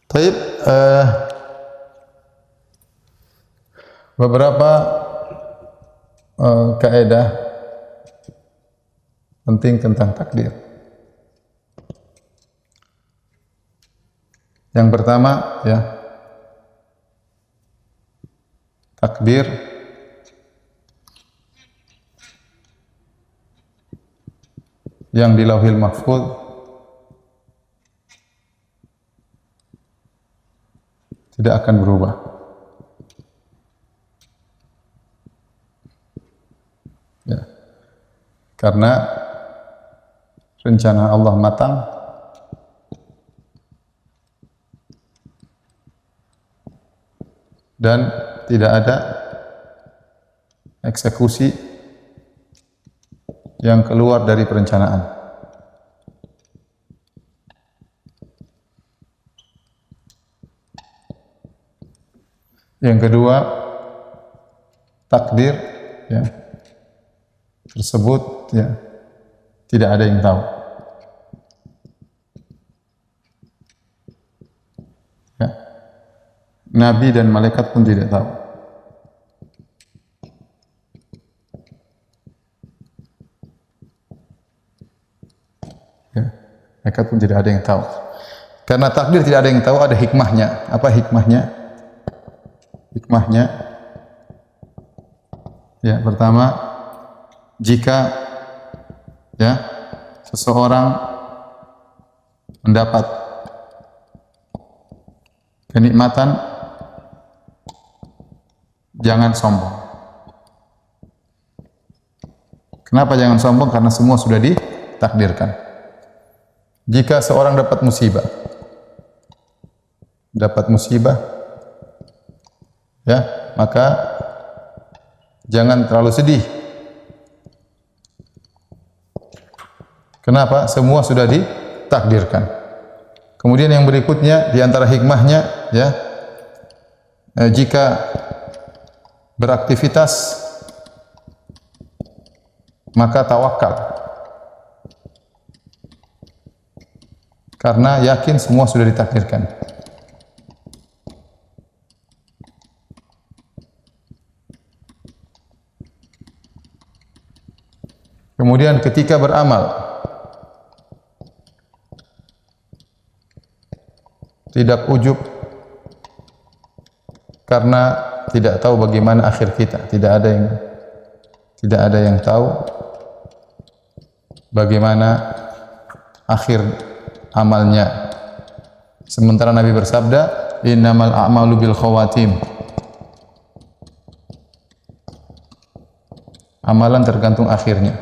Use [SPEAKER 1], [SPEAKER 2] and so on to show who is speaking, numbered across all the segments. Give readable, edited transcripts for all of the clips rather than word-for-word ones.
[SPEAKER 1] Taib, beberapa kaidah penting tentang takdir. Yang pertama, ya, takdir yang di Lauhil Mahfuz tidak akan berubah. Ya. Karena rencana Allah matang dan tidak ada eksekusi yang keluar dari perencanaan. Yang kedua, takdir, ya, tersebut, ya, tidak ada yang tahu. Ya. Nabi dan malaikat pun tidak tahu. Ya. Malaikat pun tidak ada yang tahu. Karena takdir tidak ada yang tahu, ada hikmahnya. Apa hikmahnya? Hikmahnya, ya, pertama, jika, ya, seseorang mendapat kenikmatan, jangan sombong. Kenapa jangan sombong? Karena semua sudah ditakdirkan. Jika seorang dapat musibah, ya, maka jangan terlalu sedih. Kenapa? Semua sudah ditakdirkan. Kemudian yang berikutnya di antara hikmahnya, ya, jika beraktivitas maka tawakal. Karena yakin semua sudah ditakdirkan. Kemudian ketika beramal, tidak ujub karena tidak tahu bagaimana akhir kita. Tidak ada yang tahu bagaimana akhir amalnya. Sementara Nabi bersabda, innamal a'malu bil khawatim. Amalan tergantung akhirnya.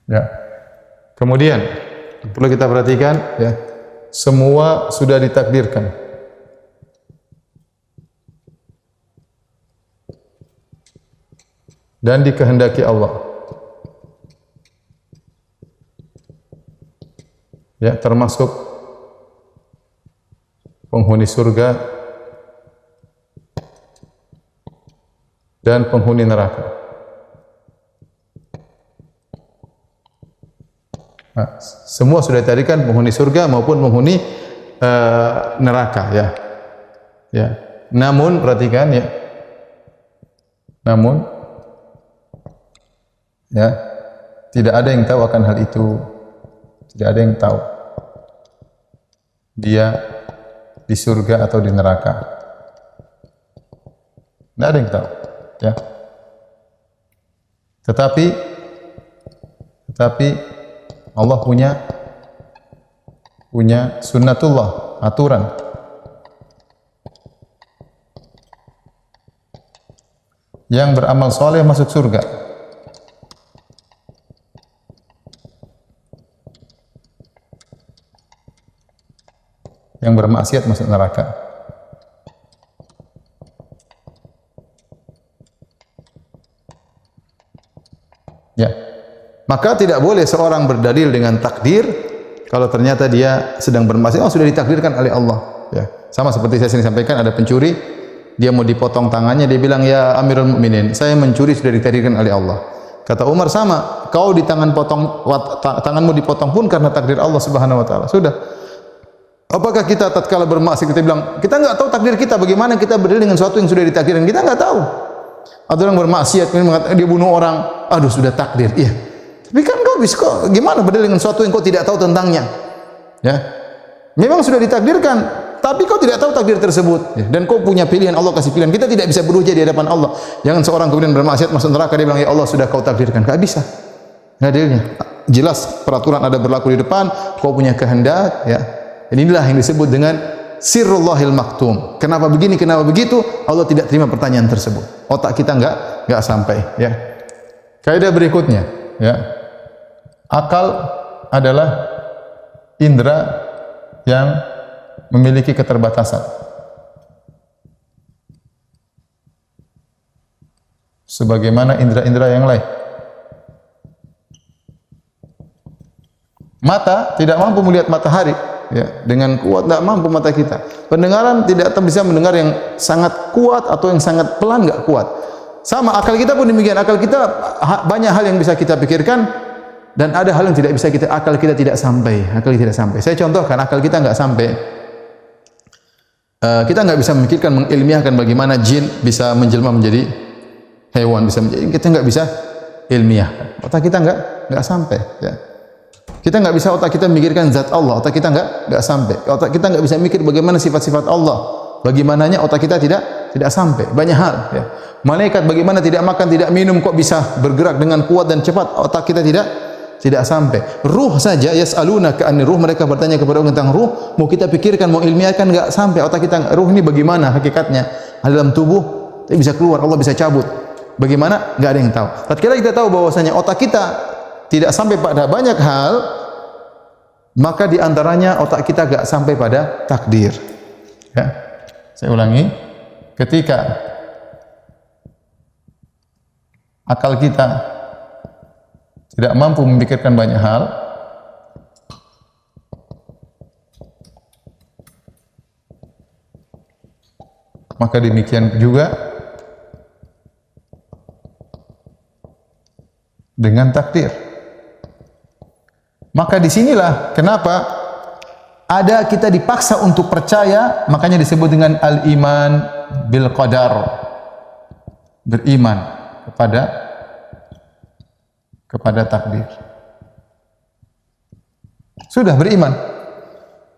[SPEAKER 1] Ya. Kemudian perlu kita perhatikan, ya, semua sudah ditakdirkan. Dan dikehendaki Allah. Ya, termasuk penghuni surga dan penghuni neraka. Nah, semua sudah ditakdirkan, penghuni surga maupun penghuni neraka, ya. Ya. Namun perhatikan, ya. Namun, ya, tidak ada yang tahu akan hal itu. Tidak ada yang tahu dia di surga atau di neraka. Tidak ada yang tahu, ya. Tetapi Allah punya sunnatullah, aturan. Yang beramal soleh masuk surga. Yang bermaksiat masuk neraka. Ya. Maka tidak boleh seorang berdalil dengan takdir kalau ternyata dia sedang bermaksiat. Oh, sudah ditakdirkan oleh Allah. Ya. Sama seperti saya sering sampaikan, ada pencuri, dia mau dipotong tangannya, dia bilang, ya Amirul Mukminin, saya mencuri sudah ditakdirkan oleh Allah. Kata Umar sama, kau di tanganmu dipotong pun karena takdir Allah Subhanahu wa taala. Sudah. Apakah kita tatkala bermaksiat kita bilang, kita enggak tahu takdir kita, bagaimana kita berdiri dengan sesuatu yang sudah ditakdirkan? Kita enggak tahu. Ada orang bermaksiat kemudian mengatakan dia bunuh orang, aduh sudah takdir. Iya. Tapi kan kau bisa kok gimana berdiri dengan sesuatu yang kau tidak tahu tentangnya? Ya. Memang sudah ditakdirkan, tapi kau tidak tahu takdir tersebut. Ya. Dan kau punya pilihan, Allah kasih pilihan. Kita tidak bisa beruja di hadapan Allah. Jangan seorang kemudian bermaksiat masuk neraka dia bilang, ya Allah sudah kau takdirkan. Enggak bisa. Enggak adilnya. Jelas peraturan ada berlaku di depan, kau punya kehendak, ya. Inilah yang disebut dengan sirrullahil maktum. Kenapa begini, kenapa begitu? Allah tidak terima pertanyaan tersebut. Otak kita enggak sampai, ya. Kaidah berikutnya, ya. Akal adalah indera yang memiliki keterbatasan. Sebagaimana indera-indera yang lain. Mata tidak mampu melihat matahari. Ya, dengan kuat tidak mampu mata kita. Pendengaran tidak bisa mendengar yang sangat kuat atau yang sangat pelan enggak kuat. Sama akal kita pun demikian. Akal kita banyak hal yang bisa kita pikirkan dan ada hal yang tidak bisa akal kita tidak sampai. Akal kita tidak sampai. Saya contohkan akal kita enggak sampai. Kita enggak bisa memikirkan mengilmiahkan bagaimana jin bisa menjelma menjadi hewan, bisa menjadi kita enggak bisa ilmiah. Otak kita enggak sampai, ya. Kita enggak bisa otak kita memikirkan zat Allah, otak kita enggak sampai. Otak kita enggak bisa mikir bagaimana sifat-sifat Allah. Bagaimananya otak kita tidak sampai. Banyak hal, ya. Malaikat bagaimana tidak makan, tidak minum kok bisa bergerak dengan kuat dan cepat, otak kita tidak sampai. Ruh saja yas'alunaka anir ruh, mereka bertanya kepada Allah tentang ruh, mau kita pikirkan, mau ilmiahkan enggak sampai. Otak kita ruh ini bagaimana hakikatnya? Ada dalam tubuh, bisa keluar, Allah bisa cabut. Bagaimana? Enggak ada yang tahu. Tatkala kita tahu bahwasanya otak kita tidak sampai pada banyak hal, maka di antaranya otak kita enggak sampai pada takdir. Ya. Saya ulangi, ketika akal kita tidak mampu memikirkan banyak hal, maka demikian juga dengan takdir. Maka disinilah kenapa ada kita dipaksa untuk percaya, makanya disebut dengan al-iman bil qadar, beriman kepada takdir. Sudah beriman.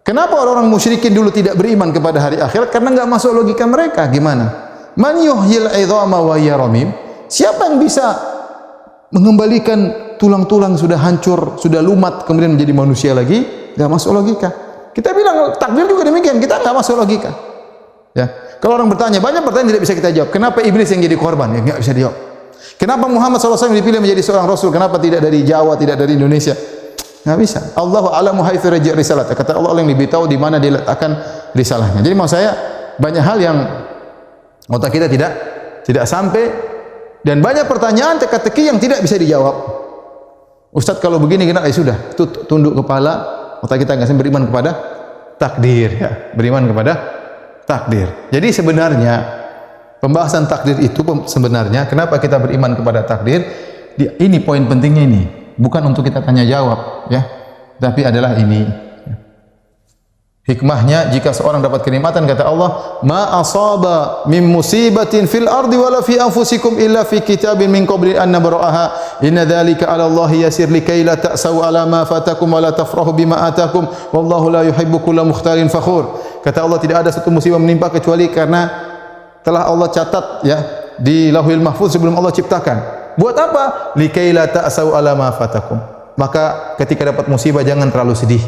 [SPEAKER 1] Kenapa orang-orang musyrikin dulu tidak beriman kepada hari akhirat? Karena enggak masuk logika mereka. Gimana? Man yuhyil 'idhama wa hiya ramim? Siapa yang bisa mengembalikan tulang-tulang sudah hancur, sudah lumat kemudian menjadi manusia lagi? Enggak masuk logika. Kita bilang takdir juga demikian, kita enggak masuk logika. Ya. Kalau orang bertanya, banyak pertanyaan tidak bisa kita jawab. Kenapa iblis yang jadi korban? Ya enggak bisa dijawab. Kenapa Muhammad SAW dipilih menjadi seorang rasul? Kenapa tidak dari Jawa, tidak dari Indonesia? Enggak bisa. Allahu a'lamu haitsu raji' risalah. Kata Allah yang lebih tahu di mana dia letakkan risalahnya. Jadi maksud saya banyak hal yang otak kita tidak sampai dan banyak pertanyaan teka-teki yang tidak bisa dijawab. Ustaz kalau begini kena sudah tunduk kepala, otak kita enggak sampai beriman kepada takdir, ya. Beriman kepada takdir. Jadi sebenarnya pembahasan takdir itu sebenarnya kenapa kita beriman kepada takdir? Ini poin pentingnya ini. Bukan untuk kita tanya jawab, ya. Tapi adalah ini. Hikmahnya jika seorang dapat kenikmatan kata Allah, ma asaba min musibatin fil ardi wala fi anfusikum illa fi kitabin min qabli an nabra'aha inna dzalika 'ala Allah yasir likay la ta'sau 'ala ma fatakum wa la tafrahu bima atakum wallahu la yuhibbu kulla mukhtalin fakhur. Kata Allah tidak ada satu musibah menimpa kecuali karena telah Allah catat, ya, di Lauhul Mahfuz sebelum Allah ciptakan. Buat apa? Likay la ta'sau 'ala ma fatakum. Maka ketika dapat musibah jangan terlalu sedih.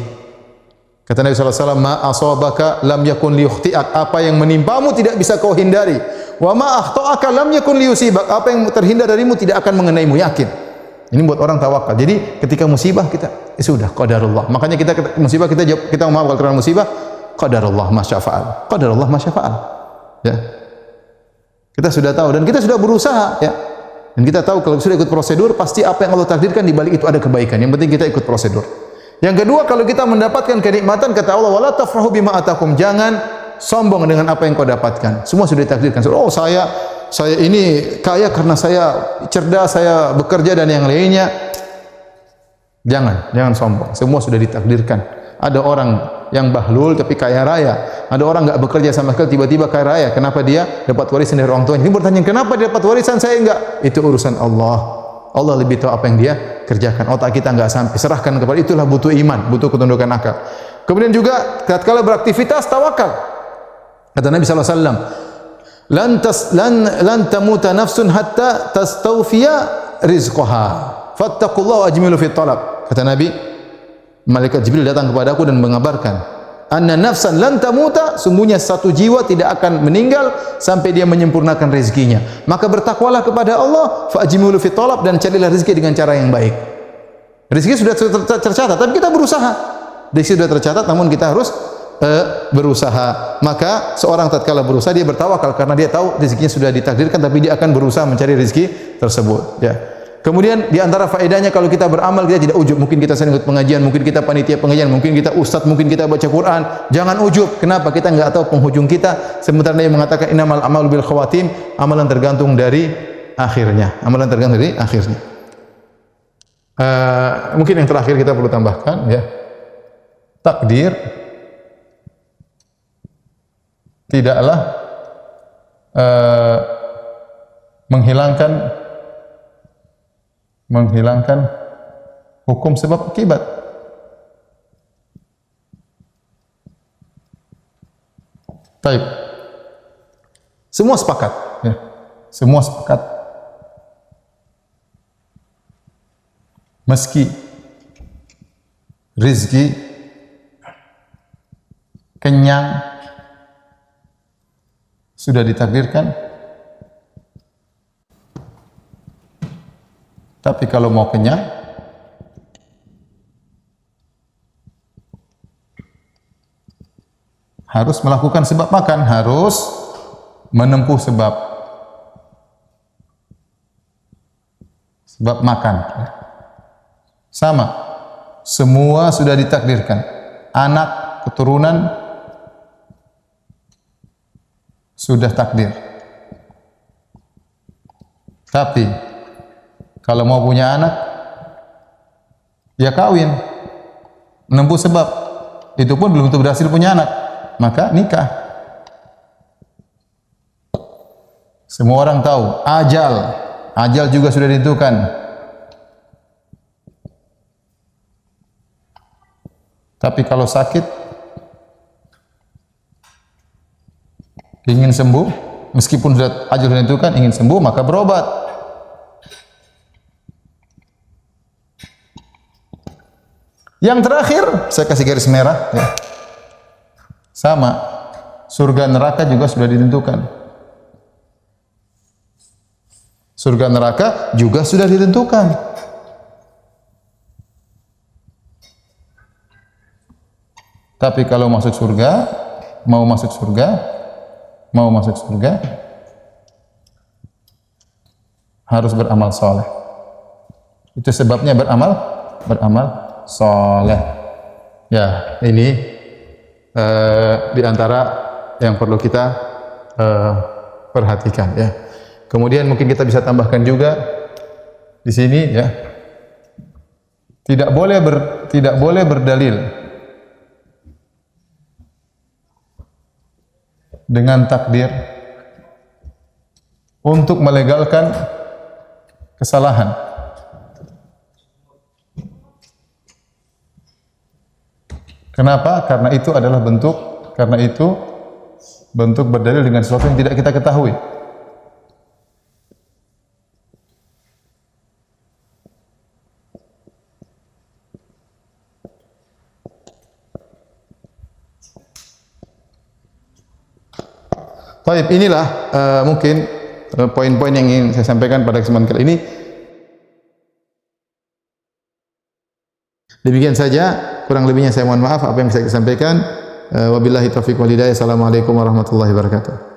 [SPEAKER 1] Kata Nabi SAW, ma asabaka lam yakun liyukhti'ak. Apa yang menimpamu tidak bisa kau hindari. Wa ma akhta'aka lam yakun liyusibak. Apa yang terhindar darimu tidak akan mengenaimu. Yakin. Ini buat orang tawakal. Jadi ketika musibah kita, sudah qadarullah. Makanya kita musibah kita jawab, kita menghafal terhadap musibah, qadarullah masyafa'al. Qadarullah masyafa'al. Ya. Kita sudah tahu dan kita sudah berusaha, ya. Dan kita tahu kalau sudah ikut prosedur, pasti apa yang Allah takdirkan di balik itu ada kebaikan. Yang penting kita ikut prosedur. Yang kedua, kalau kita mendapatkan kenikmatan, kata Allah, wala tafrahu bima atakum, jangan sombong dengan apa yang kau dapatkan. Semua sudah ditakdirkan. Oh, saya ini kaya karena saya cerdas, saya bekerja dan yang lainnya. Jangan sombong. Semua sudah ditakdirkan. Ada orang yang bahlul tapi kaya raya. Ada orang enggak bekerja sama sekali tiba-tiba kaya raya. Kenapa dia dapat warisan dari orang tuanya? Dia bertanya, "Kenapa dia dapat warisan saya enggak?" Itu urusan Allah. Allah lebih tahu apa yang dia kerjakan. Otak kita enggak sampai. Serahkan kepada itulah butuh iman, butuh ketundukan akal. Kemudian juga tatkala beraktivitas tawakal. Kata Nabi sallallahu alaihi wasallam, lan tamuta nafsun hatta tastawfiya rizqaha. Fattaqullaha ajmilu fit talab. Kata Nabi, malaikat Jibril datang kepada aku dan mengabarkan, anna nafsan lan tamuta, sungguhnya satu jiwa tidak akan meninggal sampai dia menyempurnakan rezekinya. Maka bertakwalah kepada Allah, fa ajmilu fit talab, dan carilah rezeki dengan cara yang baik. Rezeki sudah tercatat, tapi kita berusaha. Rezeki sudah tercatat, namun kita harus berusaha. Maka seorang tatkala berusaha dia bertawakal karena dia tahu rezekinya sudah ditakdirkan, tapi dia akan berusaha mencari rezeki tersebut. Ya. Kemudian di antara faedahnya kalau kita beramal kita tidak ujub. Mungkin kita sering ikut pengajian, mungkin kita panitia pengajian, mungkin kita ustaz, mungkin kita baca Quran. Jangan ujub. Kenapa? Kita enggak tahu penghujung kita. Sementara Nabi mengatakan innamal a'malu bil khawatim, amalan tergantung dari akhirnya. Amalan tergantung dari akhirnya. Mungkin yang terakhir kita perlu tambahkan ya. Takdir tidaklah menghilangkan hukum sebab akibat. Baik. Semua sepakat, ya. Semua sepakat. Meski rezeki kenyang sudah ditakdirkan, tapi kalau mau kenyang harus melakukan sebab makan, harus menempuh sebab makan. Sama, semua sudah ditakdirkan. Anak, keturunan sudah takdir. Tapi kalau mau punya anak, ya kawin, menempuh sebab. Itu pun belum tentu berhasil punya anak, maka nikah. Semua orang tahu, ajal juga sudah ditentukan. Tapi kalau sakit, ingin sembuh, meskipun sudah ajal sudah ditentukan, ingin sembuh, maka berobat. Yang terakhir, saya kasih garis merah, ya. Sama, surga neraka juga sudah ditentukan. Surga neraka juga sudah ditentukan. Tapi kalau masuk surga, mau masuk surga, harus beramal soleh. Itu sebabnya beramal soleh. Ya, ini di antara yang perlu kita perhatikan ya. Kemudian mungkin kita bisa tambahkan juga di sini ya. Tidak boleh berdalil dengan takdir untuk melegalkan kesalahan. Kenapa? Karena itu bentuk berdalil dengan sesuatu yang tidak kita ketahui. Baik, inilah mungkin poin-poin yang ingin saya sampaikan pada kesempatan kali ini. Demikian saja, kurang lebihnya saya mohon maaf apa yang bisa saya sampaikan. Wabillahi taufiq wal hidayah. Assalamualaikum warahmatullahi wabarakatuh.